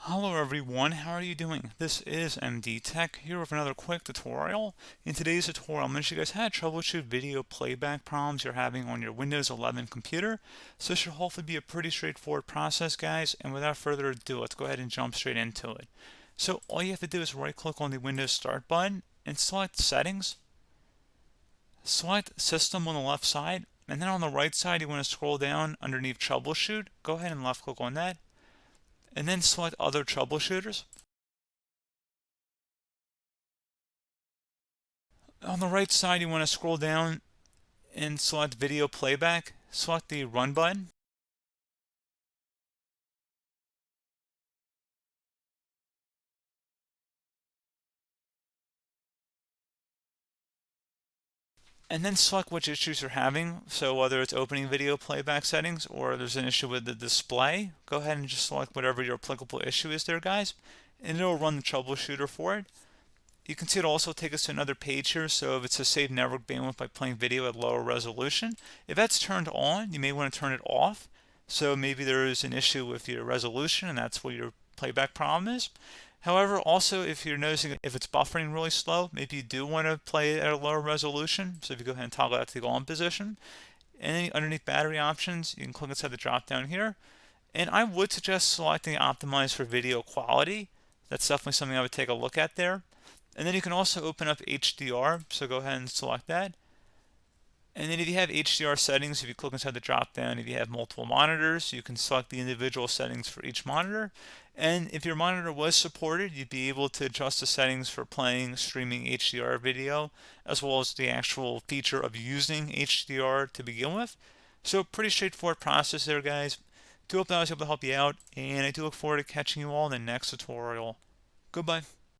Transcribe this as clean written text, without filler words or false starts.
Hello everyone, how are you doing? This is MD Tech here with another quick tutorial. In today's tutorial, I'm going to show you guys how to troubleshoot video playback problems you're having on your Windows 11 computer. So this should hopefully be a pretty straightforward process, guys, and without further ado, let's go ahead and jump straight into it. So all you have to do is right click on the Windows Start button and select Settings. Select System on the left side, and then on the right side you want to scroll down underneath Troubleshoot. Go ahead and left click on that, and then select Other Troubleshooters. On the right side, you want to scroll down and select Video Playback. Select the Run button. And then select which issues you're having. So whether it's opening video playback settings or there's an issue with the display, go ahead and just select whatever your applicable issue is there, guys. And it'll run the troubleshooter for it. You can see it also take us to another page here. So if it's a save network bandwidth by playing video at lower resolution, if that's turned on, you may want to turn it off. So maybe there is an issue with your resolution and that's what your playback problem is. However, also if you're noticing if it's buffering really slow, maybe you do want to play it at a lower resolution. So if you go ahead and toggle that to the on position, and then underneath battery options, you can click inside the drop down here. And I would suggest selecting optimize for video quality. That's definitely something I would take a look at there. And then you can also open up HDR, so go ahead and select that. And then if you have HDR settings, if you click inside the drop down, if you have multiple monitors, you can select the individual settings for each monitor. And if your monitor was supported, you'd be able to adjust the settings for playing, streaming HDR video, as well as the actual feature of using HDR to begin with. So pretty straightforward process there, guys. Do hope that I was able to help you out, and I do look forward to catching you all in the next tutorial. Goodbye.